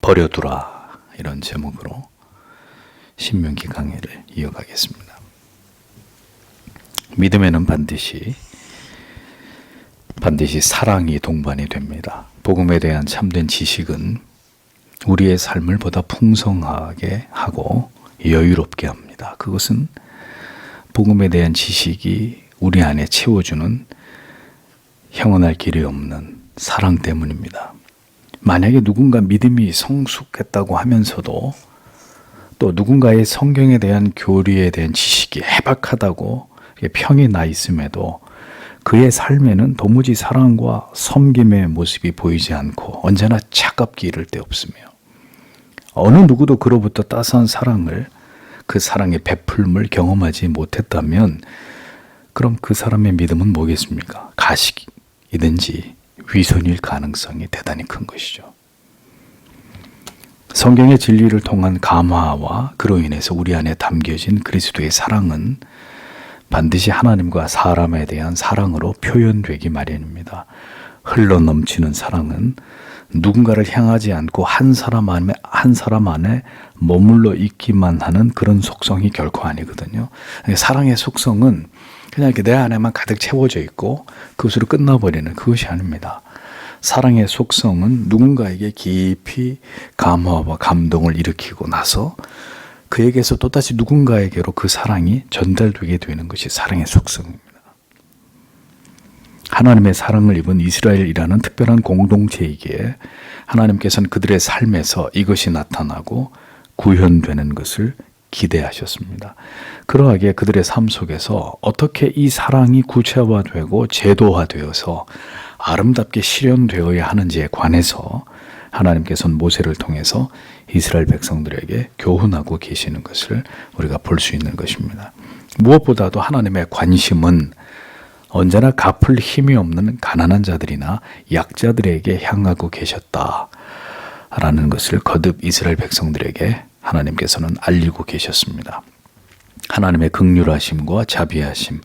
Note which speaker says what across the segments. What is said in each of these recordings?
Speaker 1: 버려두라, 이런 제목으로 신명기 강해를 이어가겠습니다. 믿음에는 반드시 사랑이 동반이 됩니다. 복음에 대한 참된 지식은 우리의 삶을 보다 풍성하게 하고 여유롭게 합니다. 그것은 복음에 대한 지식이 우리 안에 채워주는 형언할 길이 없는 사랑 때문입니다. 만약에 누군가 믿음이 성숙했다고 하면서도 또 누군가의 성경에 대한 교리에 대한 지식이 해박하다고 평이 나 있음에도 그의 삶에는 도무지 사랑과 섬김의 모습이 보이지 않고 언제나 차갑게 이를 데 없으며 어느 누구도 그로부터 따스한 사랑을, 그 사랑의 베풀음을 경험하지 못했다면 그럼 그 사람의 믿음은 뭐겠습니까? 가식이든지 위선일 가능성이 대단히 큰 것이죠. 성경의 진리를 통한 감화와 그로 인해서 우리 안에 담겨진 그리스도의 사랑은 반드시 하나님과 사람에 대한 사랑으로 표현되기 마련입니다. 흘러넘치는 사랑은 누군가를 향하지 않고 한 사람 안에 머물러 있기만 하는 그런 속성이 결코 아니거든요. 사랑의 속성은 그냥 이렇게 내 안에만 가득 채워져 있고 그것으로 끝나버리는 그것이 아닙니다. 사랑의 속성은 누군가에게 깊이 감화와 감동을 일으키고 나서 그에게서 또다시 누군가에게로 그 사랑이 전달되게 되는 것이 사랑의 속성입니다. 하나님의 사랑을 입은 이스라엘이라는 특별한 공동체이기에 하나님께서는 그들의 삶에서 이것이 나타나고 구현되는 것을 기대하셨습니다. 그러하기에 그들의 삶 속에서 어떻게 이 사랑이 구체화되고 제도화되어서 아름답게 실현되어야 하는지에 관해서 하나님께서는 모세를 통해서 이스라엘 백성들에게 교훈하고 계시는 것을 우리가 볼 수 있는 것입니다. 무엇보다도 하나님의 관심은 언제나 갚을 힘이 없는 가난한 자들이나 약자들에게 향하고 계셨다라는 것을 거듭 이스라엘 백성들에게 하나님께서는 알리고 계셨습니다. 하나님의 긍휼하심과 자비하심,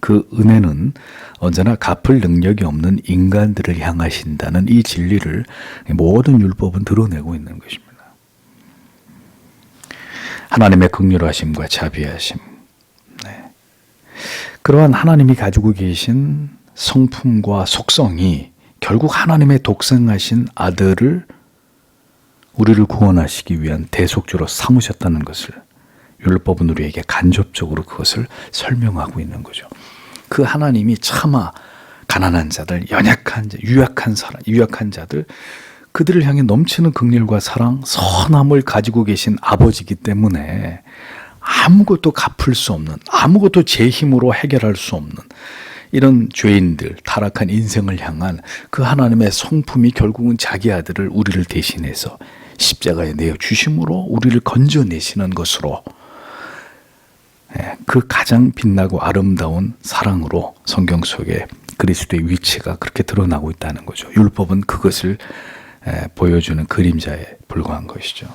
Speaker 1: 그 은혜는 언제나 갚을 능력이 없는 인간들을 향하신다는 이 진리를 모든 율법은 드러내고 있는 것입니다. 하나님의 긍휼하심과 자비하심, 그러한 하나님이 가지고 계신 성품과 속성이 결국 하나님의 독생하신 아들을 우리를 구원하시기 위한 대속주로 삼으셨다는 것을 율법은 우리에게 간접적으로 그것을 설명하고 있는 거죠. 그 하나님이 차마 가난한 자들, 연약한 자, 유약한 자들, 그들을 향해 넘치는 긍휼과 사랑, 선함을 가지고 계신 아버지이기 때문에 아무것도 갚을 수 없는, 아무것도 제 힘으로 해결할 수 없는 이런 죄인들, 타락한 인생을 향한 그 하나님의 성품이 결국은 자기 아들을 우리를 대신해서 십자가에 내어주심으로 우리를 건져내시는 것으로, 그 가장 빛나고 아름다운 사랑으로 성경 속에 그리스도의 위치가 그렇게 드러나고 있다는 거죠. 율법은 그것을 보여주는 그림자에 불과한 것이죠.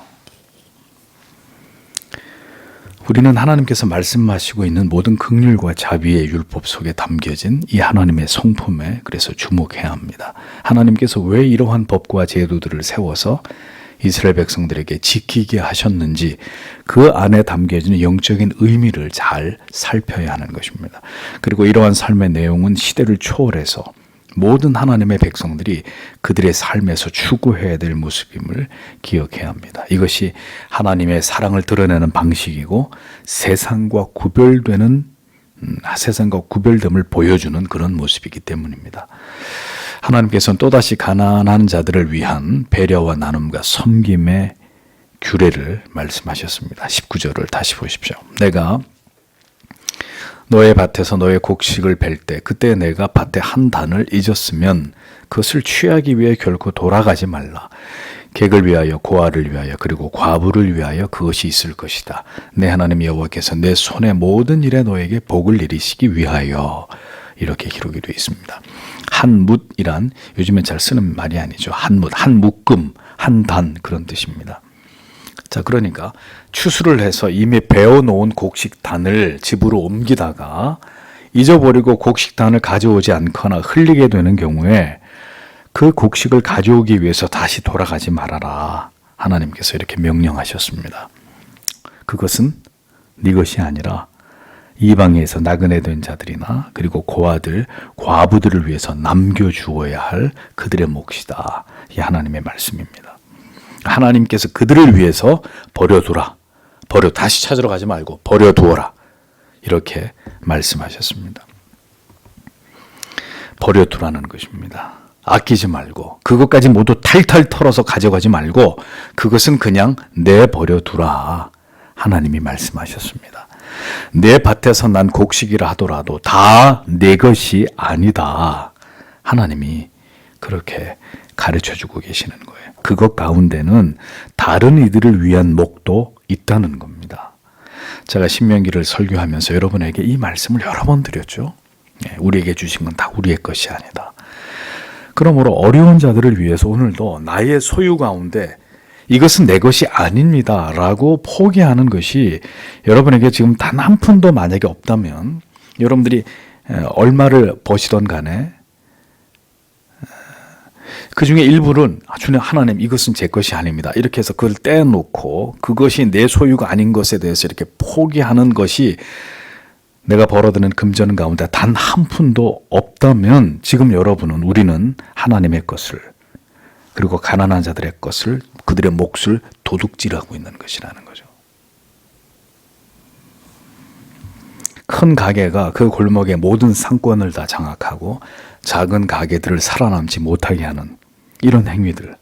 Speaker 1: 우리는 하나님께서 말씀하시고 있는 모든 긍휼과 자비의 율법 속에 담겨진 이 하나님의 성품에 그래서 주목해야 합니다. 하나님께서 왜 이러한 법과 제도들을 세워서 이스라엘 백성들에게 지키게 하셨는지 그 안에 담겨진 영적인 의미를 잘 살펴야 하는 것입니다. 그리고 이러한 삶의 내용은 시대를 초월해서 모든 하나님의 백성들이 그들의 삶에서 추구해야 될 모습임을 기억해야 합니다. 이것이 하나님의 사랑을 드러내는 방식이고 세상과 구별됨을 보여주는 그런 모습이기 때문입니다. 하나님께서는 또다시 가난한 자들을 위한 배려와 나눔과 섬김의 규례를 말씀하셨습니다. 19절을 다시 보십시오. 내가 너의 밭에서 너의 곡식을 벨 때 그때 내가 밭에 한 단을 잊었으면 그것을 취하기 위해 결코 돌아가지 말라. 객을 위하여 고아를 위하여 그리고 과부를 위하여 그것이 있을 것이다. 내 하나님 여호와께서 내 손의 모든 일에 너에게 복을 내리시기 위하여. 이렇게 기록이 되어 있습니다. 한 뭇이란 요즘엔 잘 쓰는 말이 아니죠. 한 뭇, 한 묶음, 한 단 그런 뜻입니다. 자, 그러니까 추수를 해서 이미 베어놓은 곡식단을 집으로 옮기다가 잊어버리고 곡식단을 가져오지 않거나 흘리게 되는 경우에 그 곡식을 가져오기 위해서 다시 돌아가지 말아라 하나님께서 이렇게 명령하셨습니다. 그것은 네 것이 아니라 이방에서 나그네 된 자들이나 그리고 고아들, 과부들을 위해서 남겨주어야 할 그들의 몫이다. 이 하나님의 말씀입니다. 하나님께서 그들을 위해서 버려두라. 다시 찾으러 가지 말고 버려두어라. 이렇게 말씀하셨습니다. 버려두라는 것입니다. 아끼지 말고 그것까지 모두 탈탈 털어서 가져가지 말고 그것은 그냥 내버려두라. 하나님이 말씀하셨습니다. 내 밭에서 난 곡식이라 하더라도 다 내 것이 아니다. 하나님이 그렇게 가르쳐주고 계시는 거예요. 그것 가운데는 다른 이들을 위한 목도 있다는 겁니다. 제가 신명기를 설교하면서 여러분에게 이 말씀을 여러 번 드렸죠. 우리에게 주신 건 다 우리의 것이 아니다. 그러므로 어려운 자들을 위해서 오늘도 나의 소유 가운데 이것은 내 것이 아닙니다 라고 포기하는 것이 여러분에게 지금 단 한 푼도 만약에 없다면 여러분들이 얼마를 버시던 간에 그 중에 일부는 주님 하나님 이것은 제 것이 아닙니다 이렇게 해서 그걸 떼놓고 그것이 내 소유가 아닌 것에 대해서 이렇게 포기하는 것이 내가 벌어드는 금전 가운데 단 한 푼도 없다면 지금 우리는 하나님의 것을 그리고 가난한 자들의 것을 그들의 몫을 도둑질하고 있는 것이라는 거죠. 큰 가게가 그 골목의 모든 상권을 다 장악하고 작은 가게들을 살아남지 못하게 하는 이런 행위들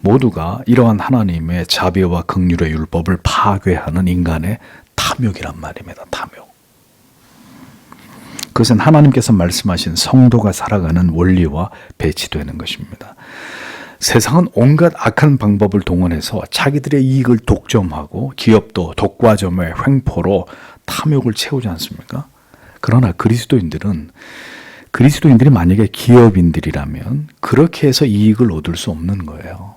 Speaker 1: 모두가 이러한 하나님의 자비와 긍휼의 율법을 파괴하는 인간의 탐욕이란 말입니다. 탐욕. 그것은 하나님께서 말씀하신 성도가 살아가는 원리와 배치되는 것입니다. 세상은 온갖 악한 방법을 동원해서 자기들의 이익을 독점하고 기업도 독과점의 횡포로 탐욕을 채우지 않습니까? 그러나 그리스도인들이 만약에 기업인들이라면 그렇게 해서 이익을 얻을 수 없는 거예요.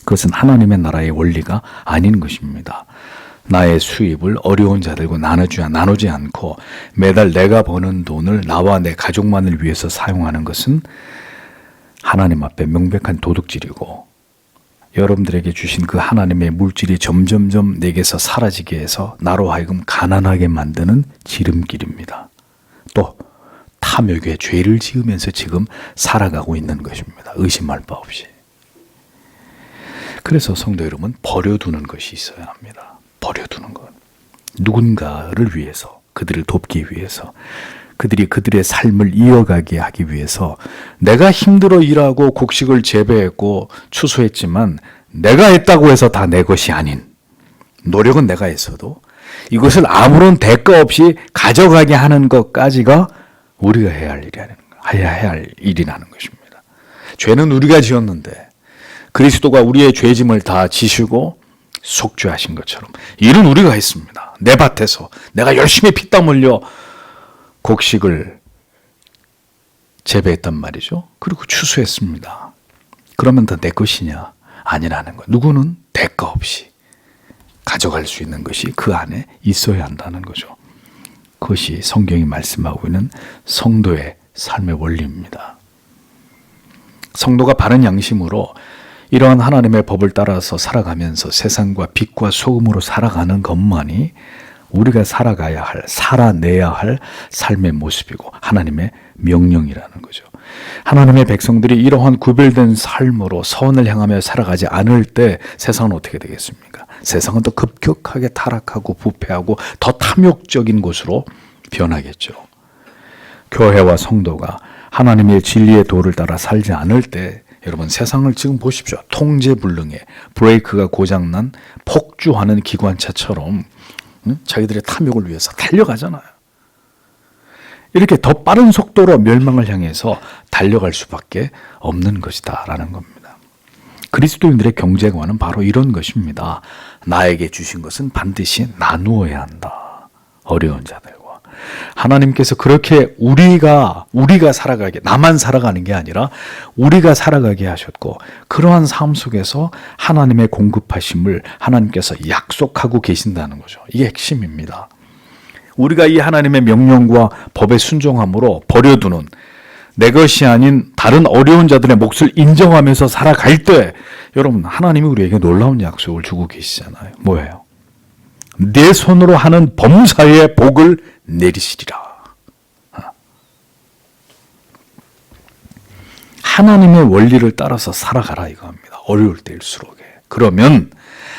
Speaker 1: 그것은 하나님의 나라의 원리가 아닌 것입니다. 나의 수입을 어려운 자들과 나누지 않고 매달 내가 버는 돈을 나와 내 가족만을 위해서 사용하는 것은 하나님 앞에 명백한 도둑질이고 여러분들에게 주신 그 하나님의 물질이 점점점 내게서 사라지게 해서 나로 하여금 가난하게 만드는 지름길입니다. 또 탐욕의 죄를 지으면서 지금 살아가고 있는 것입니다. 의심할 바 없이. 그래서 성도 여러분 버려두는 것이 있어야 합니다. 버려두는 것. 누군가를 위해서 그들을 돕기 위해서 그들이 그들의 삶을 이어가게 하기 위해서 내가 힘들어 일하고 곡식을 재배했고 추수했지만 내가 했다고 해서 다 내 것이 아닌 노력은 내가 했어도 이것을 아무런 대가 없이 가져가게 하는 것까지가 우리가 해야 할 일이라는 것입니다. 죄는 우리가 지었는데 그리스도가 우리의 죄짐을 다 지시고 속죄하신 것처럼 일은 우리가 했습니다. 내 밭에서 내가 열심히 피땀 흘려 곡식을 재배했단 말이죠. 그리고 추수했습니다. 그러면 다 내 것이냐? 아니라는 거예요. 누구는 대가 없이 가져갈 수 있는 것이 그 안에 있어야 한다는 거죠. 그것이 성경이 말씀하고 있는 성도의 삶의 원리입니다. 성도가 바른 양심으로 이러한 하나님의 법을 따라서 살아가면서 세상과 빛과 소금으로 살아가는 것만이 우리가 살아내야 할 삶의 모습이고 하나님의 명령이라는 거죠. 하나님의 백성들이 이러한 구별된 삶으로 선을 향하며 살아가지 않을 때 세상은 어떻게 되겠습니까? 세상은 더 급격하게 타락하고 부패하고 더 탐욕적인 곳으로 변하겠죠. 교회와 성도가 하나님의 진리의 도를 따라 살지 않을 때 여러분 세상을 지금 보십시오. 통제불능에 브레이크가 고장난 폭주하는 기관차처럼 자기들의 탐욕을 위해서 달려가잖아요. 이렇게 더 빠른 속도로 멸망을 향해서 달려갈 수밖에 없는 것이다 라는 겁니다. 그리스도인들의 경제관은 바로 이런 것입니다. 나에게 주신 것은 반드시 나누어야 한다. 어려운 자들과. 하나님께서 그렇게 우리가 살아가게, 나만 살아가는 게 아니라 우리가 살아가게 하셨고 그러한 삶 속에서 하나님의 공급하심을 하나님께서 약속하고 계신다는 거죠. 이게 핵심입니다. 우리가 이 하나님의 명령과 법에 순종함으로 버려두는 내 것이 아닌 다른 어려운 자들의 몫을 인정하면서 살아갈 때 여러분, 하나님이 우리에게 놀라운 약속을 주고 계시잖아요. 뭐예요? 내 손으로 하는 범사의 복을 내리시리라. 하나님의 원리를 따라서 살아가라 이거입니다. 어려울 때일수록. 그러면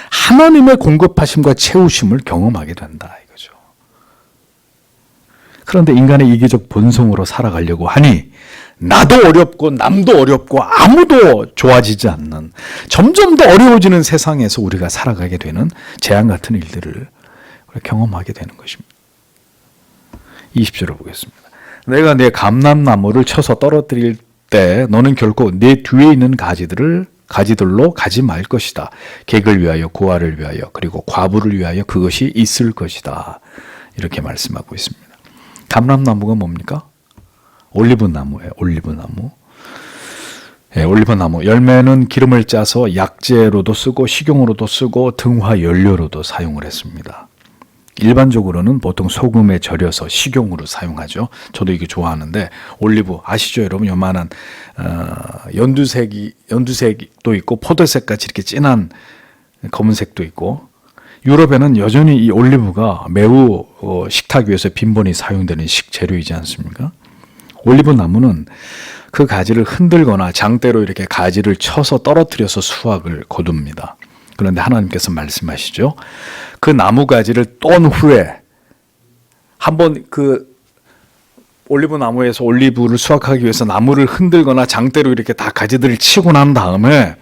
Speaker 1: 하나님의 공급하심과 채우심을 경험하게 된다 이거죠. 그런데 인간의 이기적 본성으로 살아가려고 하니 나도 어렵고 남도 어렵고 아무도 좋아지지 않는, 점점 더 어려워지는 세상에서 우리가 살아가게 되는 재앙 같은 일들을 경험하게 되는 것입니다. 20절을 보겠습니다. 내가 내 감람나무를 쳐서 떨어뜨릴 때 너는 결코 내 뒤에 있는 가지들로 가지 말 것이다. 객을 위하여, 고아를 위하여, 그리고 과부를 위하여 그것이 있을 것이다. 이렇게 말씀하고 있습니다. 감람나무가 뭡니까? 올리브나무예요. 올리브나무. 예, 올리브나무. 열매는 기름을 짜서 약재로도 쓰고 식용으로도 쓰고 등화 연료로도 사용을 했습니다. 일반적으로는 보통 소금에 절여서 식용으로 사용하죠. 저도 이게 좋아하는데, 올리브 아시죠 여러분? 요만한 연두색도 있고 포도색 같이 이렇게 진한 검은색도 있고, 유럽에는 여전히 이 올리브가 매우 식탁 위에서 빈번히 사용되는 식재료이지 않습니까? 올리브 나무는 그 가지를 흔들거나 장대로 이렇게 가지를 쳐서 떨어뜨려서 수확을 거둡니다. 그런데 하나님께서 말씀하시죠. 그 나무 가지를 똠 후에 한번 그 올리브 나무에서 올리브를 수확하기 위해서 나무를 흔들거나 장대로 이렇게 다 가지들을 치고 난 다음에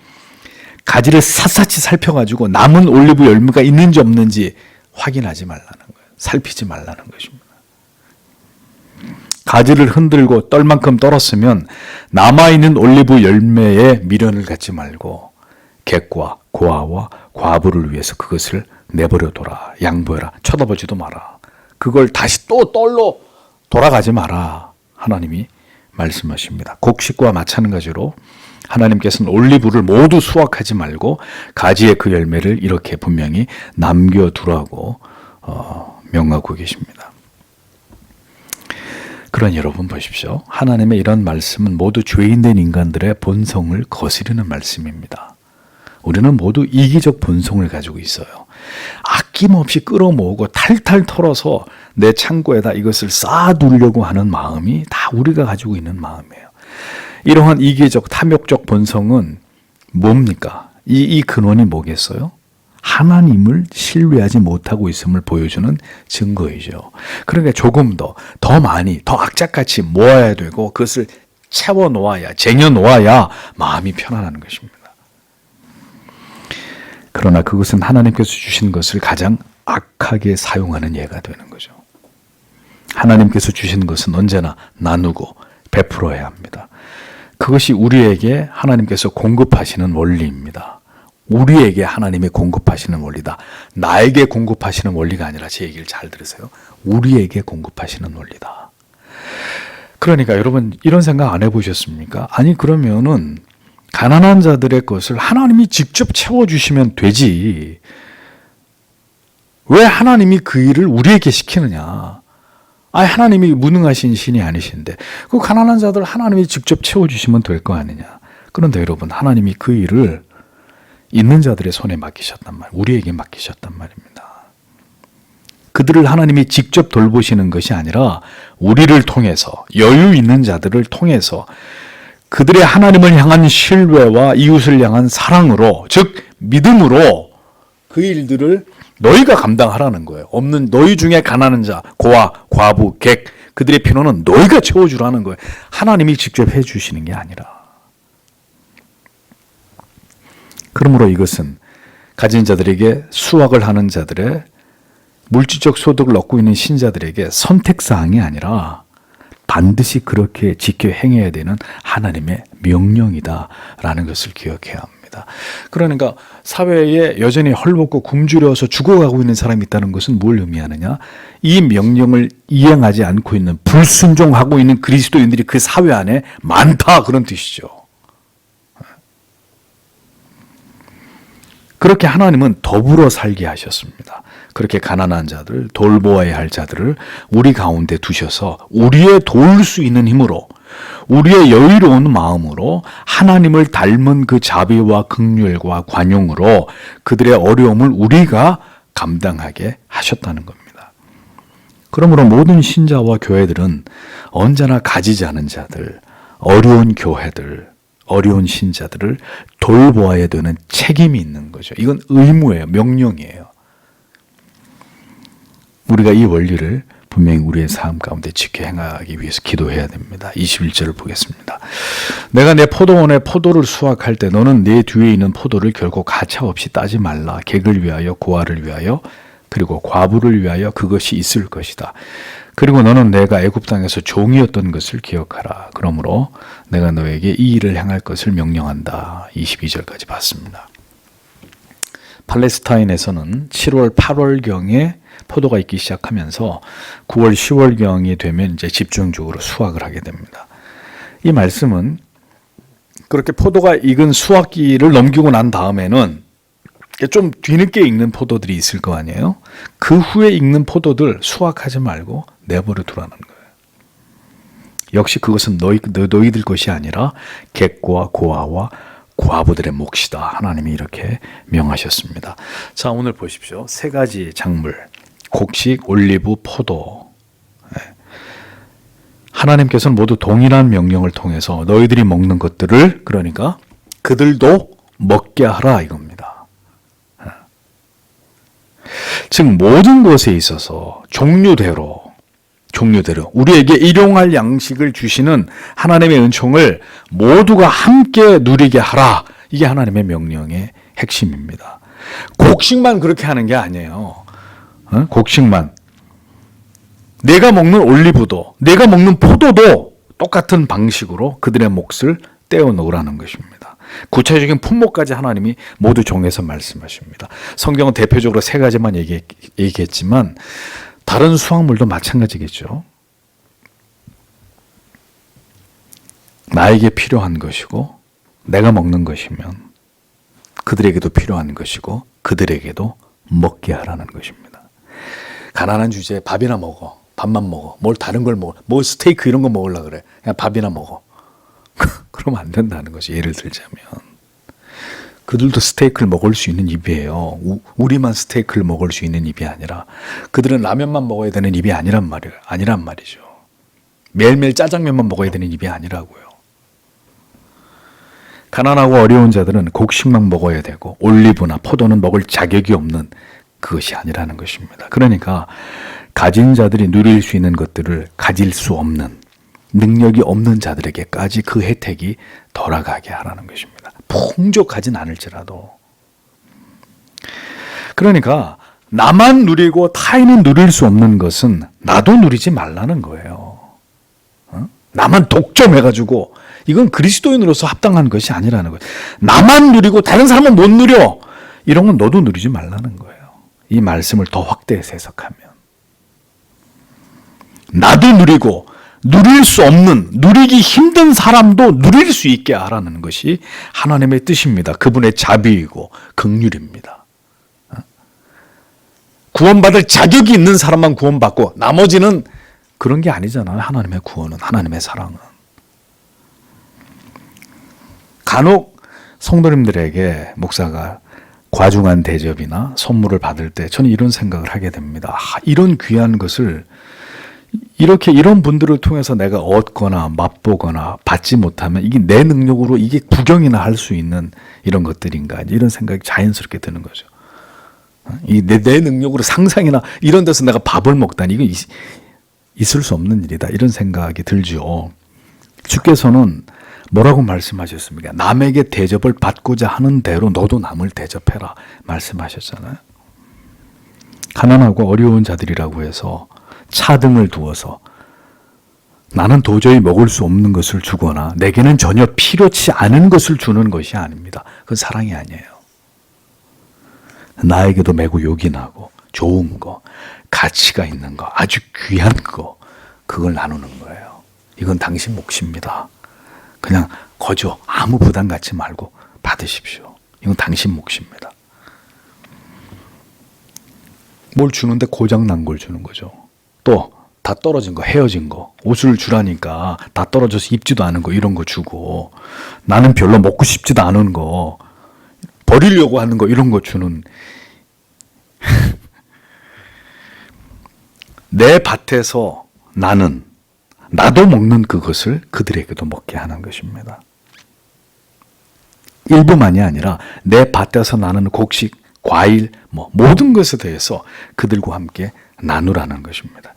Speaker 1: 가지를 샅샅이 살펴가지고 남은 올리브 열매가 있는지 없는지 확인하지 말라는 거예요. 살피지 말라는 것입니다. 가지를 흔들고 떨만큼 떨었으면 남아있는 올리브 열매에 미련을 갖지 말고 객과 고아와 과부를 위해서 그것을 내버려둬라. 양보해라. 쳐다보지도 마라. 그걸 다시 또 떨로 돌아가지 마라. 하나님이 말씀하십니다. 곡식과 마찬가지로 하나님께서는 올리브를 모두 수확하지 말고 가지의 그 열매를 이렇게 분명히 남겨두라고 명하고 계십니다. 그러니 여러분 보십시오. 하나님의 이런 말씀은 모두 죄인된 인간들의 본성을 거스르는 말씀입니다. 우리는 모두 이기적 본성을 가지고 있어요. 아낌없이 끌어모으고 탈탈 털어서 내 창고에다 이것을 쌓아두려고 하는 마음이 다 우리가 가지고 있는 마음이에요. 이러한 이기적 탐욕적 본성은 뭡니까? 이 근원이 뭐겠어요? 하나님을 신뢰하지 못하고 있음을 보여주는 증거이죠. 그러니까 조금 더 많이, 더 악착같이 모아야 되고 그것을 채워놓아야, 쟁여놓아야 마음이 편안한 것입니다. 그러나 그것은 하나님께서 주신 것을 가장 악하게 사용하는 예가 되는 거죠. 하나님께서 주신 것은 언제나 나누고 베풀어야 합니다. 그것이 우리에게 하나님께서 공급하시는 원리입니다. 우리에게 하나님이 공급하시는 원리다. 나에게 공급하시는 원리가 아니라, 제 얘기를 잘 들으세요. 우리에게 공급하시는 원리다. 그러니까 여러분 이런 생각 안 해보셨습니까? 아니 그러면은 가난한 자들의 것을 하나님이 직접 채워주시면 되지. 왜 하나님이 그 일을 우리에게 시키느냐? 하나님이 무능하신 신이 아니신데 그 가난한 자들 하나님이 직접 채워주시면 될 거 아니냐. 그런데 여러분 하나님이 그 일을 있는 자들의 손에 맡기셨단 말이에요. 우리에게 맡기셨단 말입니다. 그들을 하나님이 직접 돌보시는 것이 아니라 우리를 통해서, 여유 있는 자들을 통해서 그들의 하나님을 향한 신뢰와 이웃을 향한 사랑으로, 즉 믿음으로 그 일들을 너희가 감당하라는 거예요. 없는 너희 중에 가난한 자, 고아, 과부, 객, 그들의 필요는 너희가 채워주라는 거예요. 하나님이 직접 해주시는 게 아니라. 그러므로 이것은 가진 자들에게, 수확을 하는 자들의, 물질적 소득을 얻고 있는 신자들에게 선택사항이 아니라 반드시 그렇게 지켜 행해야 되는 하나님의 명령이다라는 것을 기억해야 합니다. 그러니까 사회에 여전히 헐벗고 굶주려서 죽어가고 있는 사람이 있다는 것은 뭘 의미하느냐? 이 명령을 이행하지 않고 있는, 불순종하고 있는 그리스도인들이 그 사회 안에 많다, 그런 뜻이죠. 그렇게 하나님은 더불어 살게 하셨습니다. 그렇게 가난한 자들, 돌보아야 할 자들을 우리 가운데 두셔서 우리의 도울 수 있는 힘으로, 우리의 여유로운 마음으로 하나님을 닮은 그 자비와 긍휼과 관용으로 그들의 어려움을 우리가 감당하게 하셨다는 겁니다. 그러므로 모든 신자와 교회들은 언제나 가지지 않은 자들, 어려운 교회들, 어려운 신자들을 돌보아야 되는 책임이 있는 거죠. 이건 의무예요. 명령이에요. 우리가 이 원리를 분명히 우리의 삶 가운데 지켜 행하기 위해서 기도해야 됩니다. 21절을 보겠습니다. 내가 내 포도원에 포도를 수확할 때 너는 내 뒤에 있는 포도를 결코 가차없이 따지 말라. 객을 위하여 고아를 위하여 그리고 과부를 위하여 그것이 있을 것이다. 그리고 너는 내가 애굽 땅에서 종이었던 것을 기억하라. 그러므로 내가 너에게 이 일을 행할 것을 명령한다. 22절까지 봤습니다. 팔레스타인에서는 7월, 8월경에 포도가 있기 시작하면서 9월, 10월경이 되면 이제 집중적으로 수확을 하게 됩니다. 이 말씀은 그렇게 포도가 익은 수확기를 넘기고 난 다음에는 좀 뒤늦게 익는 포도들이 있을 거 아니에요? 그 후에 익는 포도들 수확하지 말고 내버려 두라는 거예요. 역시 그것은 너희들 것이 아니라 객과 고아와 과부들의 몫이다. 하나님이 이렇게 명하셨습니다. 자, 오늘 보십시오. 세 가지 작물, 곡식, 올리브, 포도. 하나님께서는 모두 동일한 명령을 통해서 너희들이 먹는 것들을, 그러니까 그들도 먹게 하라 이겁니다. 즉 모든 것에 있어서 종류대로 우리에게 일용할 양식을 주시는 하나님의 은총을 모두가 함께 누리게 하라. 이게 하나님의 명령의 핵심입니다. 곡식만 그렇게 하는 게 아니에요. 곡식만. 내가 먹는 올리브도, 내가 먹는 포도도 똑같은 방식으로 그들의 몫을 떼어 놓으라는 것입니다. 구체적인 품목까지 하나님이 모두 정해서 말씀하십니다. 성경은 대표적으로 세 가지만 얘기했지만 다른 수확물도 마찬가지겠죠. 나에게 필요한 것이고 내가 먹는 것이면 그들에게도 필요한 것이고 그들에게도 먹게 하라는 것입니다. 가난한 주제에 밥이나 먹어. 밥만 먹어. 뭘 다른 걸 먹어. 뭐 스테이크 이런 거 먹으려고 그래. 그냥 밥이나 먹어. 그러면 안 된다는 거지. 예를 들자면. 그들도 스테이크를 먹을 수 있는 입이에요. 우리만 스테이크를 먹을 수 있는 입이 아니라 그들은 라면만 먹어야 되는 입이 아니란 말이죠. 매일매일 짜장면만 먹어야 되는 입이 아니라고요. 가난하고 어려운 자들은 곡식만 먹어야 되고 올리브나 포도는 먹을 자격이 없는 그것이 아니라는 것입니다. 그러니까 가진 자들이 누릴 수 있는 것들을 가질 수 없는 능력이 없는 자들에게까지 그 혜택이 돌아가게 하라는 것입니다. 풍족하진 않을지라도. 그러니까 나만 누리고 타인이 누릴 수 없는 것은 나도 누리지 말라는 거예요. 나만 독점해가지고 이건 그리스도인으로서 합당한 것이 아니라는 거예요. 나만 누리고 다른 사람은 못 누려. 이런 건 너도 누리지 말라는 거예요. 이 말씀을 더 확대해서 해석하면. 나도 누리고 누릴 수 없는, 누리기 힘든 사람도 누릴 수 있게 하라는 것이 하나님의 뜻입니다. 그분의 자비이고 긍휼입니다. 구원받을 자격이 있는 사람만 구원받고 나머지는 그런 게 아니잖아요. 하나님의 구원은, 하나님의 사랑은. 간혹 성도님들에게 목사가 과중한 대접이나 선물을 받을 때 저는 이런 생각을 하게 됩니다. 이런 귀한 것을 이런 분들을 통해서 내가 얻거나 맛보거나 받지 못하면 이게 내 능력으로 이게 구경이나 할 수 있는 이런 것들인가, 이런 생각이 자연스럽게 드는 거죠. 내 능력으로 상상이나 이런 데서 내가 밥을 먹다니 이거 있을 수 없는 일이다, 이런 생각이 들죠. 주께서는 뭐라고 말씀하셨습니까? 남에게 대접을 받고자 하는 대로 너도 남을 대접해라 말씀하셨잖아요. 가난하고 어려운 자들이라고 해서 차등을 두어서 나는 도저히 먹을 수 없는 것을 주거나 내게는 전혀 필요치 않은 것을 주는 것이 아닙니다. 그건 사랑이 아니에요. 나에게도 매우 요긴하고 좋은 거, 가치가 있는 거, 아주 귀한 거, 그걸 나누는 거예요. 이건 당신 몫입니다. 그냥 거저 아무 부담 갖지 말고 받으십시오. 이건 당신 몫입니다. 뭘 주는데 고장 난 걸 주는 거죠. 또 다 떨어진 거, 헤어진 거, 옷을 주라니까 다 떨어져서 입지도 않은 거, 이런 거 주고, 나는 별로 먹고 싶지도 않은 거, 버리려고 하는 거, 이런 거 주는. 내 밭에서 나도 먹는 그것을 그들에게도 먹게 하는 것입니다. 일부만이 아니라 내 밭에서 나는 곡식, 과일, 모든 것에 대해서 그들과 함께 나누라는 것입니다.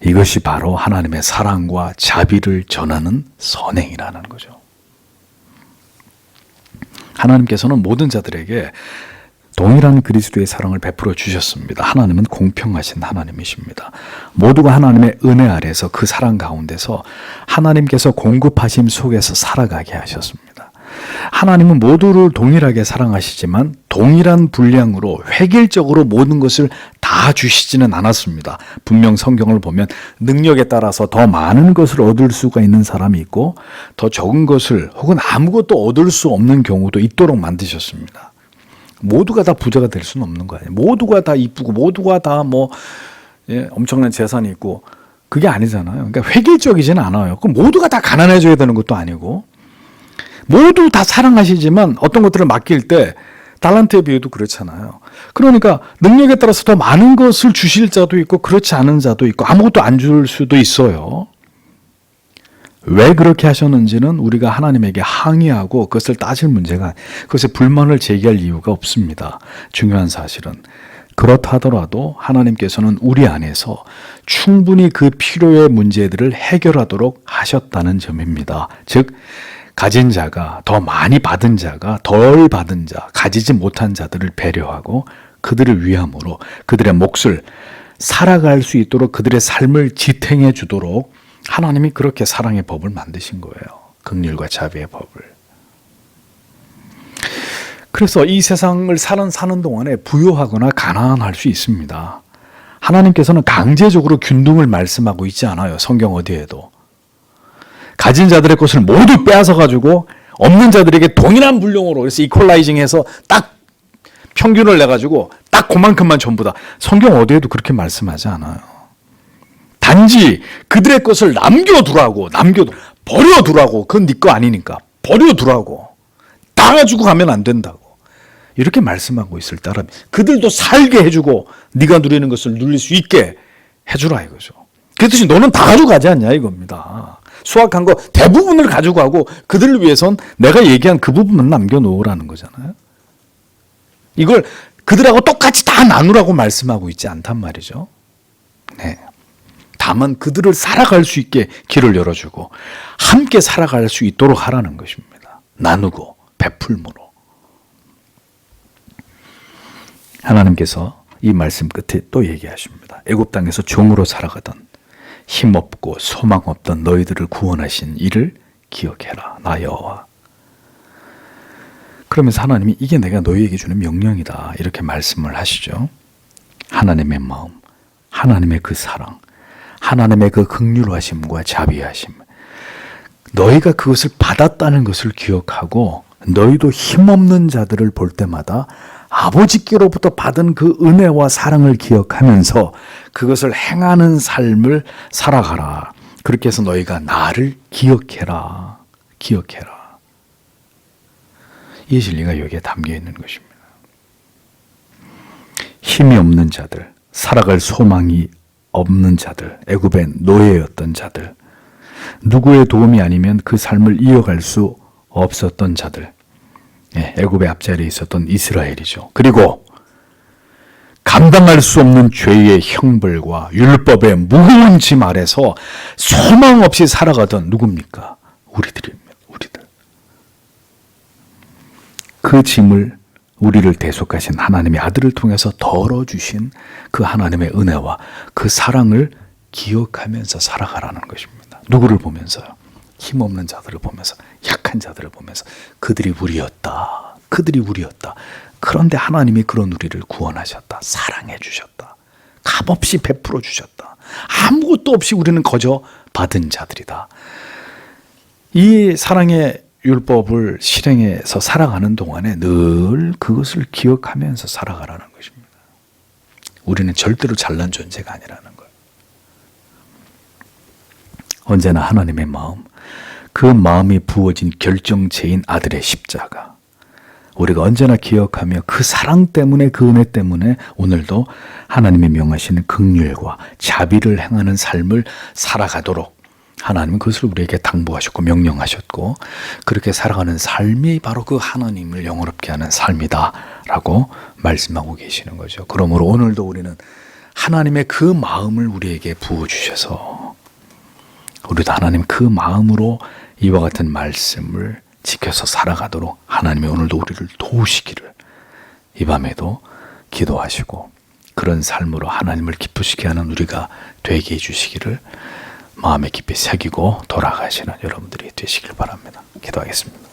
Speaker 1: 이것이 바로 하나님의 사랑과 자비를 전하는 선행이라는 거죠. 하나님께서는 모든 자들에게 동일한 그리스도의 사랑을 베풀어 주셨습니다. 하나님은 공평하신 하나님이십니다. 모두가 하나님의 은혜 아래서 그 사랑 가운데서 하나님께서 공급하심 속에서 살아가게 하셨습니다. 하나님은 모두를 동일하게 사랑하시지만 동일한 분량으로 획일적으로 모든 것을 다 주시지는 않았습니다. 분명 성경을 보면 능력에 따라서 더 많은 것을 얻을 수가 있는 사람이 있고 더 적은 것을 혹은 아무것도 얻을 수 없는 경우도 있도록 만드셨습니다. 모두가 다 부자가 될 수는 없는 거 아니에요. 모두가 다 이쁘고 모두가 다 엄청난 재산이 있고 그게 아니잖아요. 그러니까 획일적이지는 않아요. 그럼 모두가 다 가난해져야 되는 것도 아니고 모두 다 사랑하시지만 어떤 것들을 맡길 때 달란트에 비해도 그렇잖아요. 그러니까 능력에 따라서 더 많은 것을 주실 자도 있고 그렇지 않은 자도 있고 아무것도 안 줄 수도 있어요. 왜 그렇게 하셨는지는 우리가 하나님에게 항의하고 그것을 따질 문제가, 그것에 불만을 제기할 이유가 없습니다. 중요한 사실은 그렇다 하더라도 하나님께서는 우리 안에서 충분히 그 필요의 문제들을 해결하도록 하셨다는 점입니다. 즉 가진 자가 더 많이 받은 자가 덜 받은 자, 가지지 못한 자들을 배려하고 그들을 위함으로 그들의 몫을 살아갈 수 있도록 그들의 삶을 지탱해 주도록 하나님이 그렇게 사랑의 법을 만드신 거예요. 긍휼과 자비의 법을. 그래서 이 세상을 사는 동안에 부유하거나 가난할 수 있습니다. 하나님께서는 강제적으로 균등을 말씀하고 있지 않아요. 성경 어디에도. 가진 자들의 것을 모두 빼앗아 가지고 없는 자들에게 동일한 분량으로, 그래서 이퀄라이징해서 딱 평균을 내 가지고 딱 그만큼만 전부 다. 성경 어디에도 그렇게 말씀하지 않아요. 단지 그들의 것을 남겨두라고, 버려두라고. 그건 네 거 아니니까 버려두라고. 다 가지고 가면 안 된다고. 이렇게 말씀하고 있을 따름 그들도 살게 해주고 네가 누리는 것을 누릴 수 있게 해주라 이거죠. 그 뜻이 너는 다 가져가지 않냐 이겁니다. 수확한 거 대부분을 가져가고 그들을 위해선 내가 얘기한 그 부분만 남겨놓으라는 거잖아요. 이걸 그들하고 똑같이 다 나누라고 말씀하고 있지 않단 말이죠. 네. 다만 그들을 살아갈 수 있게 길을 열어주고 함께 살아갈 수 있도록 하라는 것입니다. 나누고 베풀므로. 하나님께서 이 말씀 끝에 또 얘기하십니다. 애굽 땅에서 종으로 살아가던 힘없고 소망 없던 너희들을 구원하신 이를 기억해라. 나 여호와. 그러면서 하나님이 이게 내가 너희에게 주는 명령이다. 이렇게 말씀을 하시죠. 하나님의 마음, 하나님의 그 사랑, 하나님의 그 긍휼하심과 자비하심. 너희가 그것을 받았다는 것을 기억하고 너희도 힘없는 자들을 볼 때마다 아버지께로부터 받은 그 은혜와 사랑을 기억하면서 그것을 행하는 삶을 살아가라. 그렇게 해서 너희가 나를 기억해라. 기억해라. 이 진리가 여기에 담겨 있는 것입니다. 힘이 없는 자들, 살아갈 소망이 없는 자들, 애굽의 노예였던 자들, 누구의 도움이 아니면 그 삶을 이어갈 수 없었던 자들, 애굽의 앞자리에 있었던 이스라엘이죠. 그리고 감당할 수 없는 죄의 형벌과 율법의 무거운 짐 아래서 소망 없이 살아가던 누굽니까? 우리들입니다. 우리들. 그 짐을 우리를 대속하신 하나님의 아들을 통해서 덜어주신 그 하나님의 은혜와 그 사랑을 기억하면서 살아가라는 것입니다. 누구를 보면서요? 힘없는 자들을 보면서, 약한 자들을 보면서 그들이 우리였다. 그들이 우리였다. 그런데 하나님이 그런 우리를 구원하셨다. 사랑해 주셨다. 값없이 베풀어 주셨다. 아무것도 없이 우리는 거저 받은 자들이다. 이 사랑의 율법을 실행해서 살아가는 동안에 늘 그것을 기억하면서 살아가라는 것입니다. 우리는 절대로 잘난 존재가 아니라는 거예요. 언제나 하나님의 마음, 그 마음이 부어진 결정체인 아들의 십자가, 우리가 언제나 기억하며 그 사랑 때문에, 그 은혜 때문에 오늘도 하나님이 명하시는 긍휼과 자비를 행하는 삶을 살아가도록 하나님은 그것을 우리에게 당부하셨고 명령하셨고, 그렇게 살아가는 삶이 바로 그 하나님을 영원롭게 하는 삶이다 라고 말씀하고 계시는 거죠. 그러므로 오늘도 우리는 하나님의 그 마음을 우리에게 부어주셔서 우리도 하나님 그 마음으로 이와 같은 말씀을 지켜서 살아가도록 하나님이 오늘도 우리를 도우시기를 이 밤에도 기도하시고, 그런 삶으로 하나님을 기쁘시게 하는 우리가 되게 해주시기를 마음에 깊이 새기고 돌아가시는 여러분들이 되시길 바랍니다. 기도하겠습니다.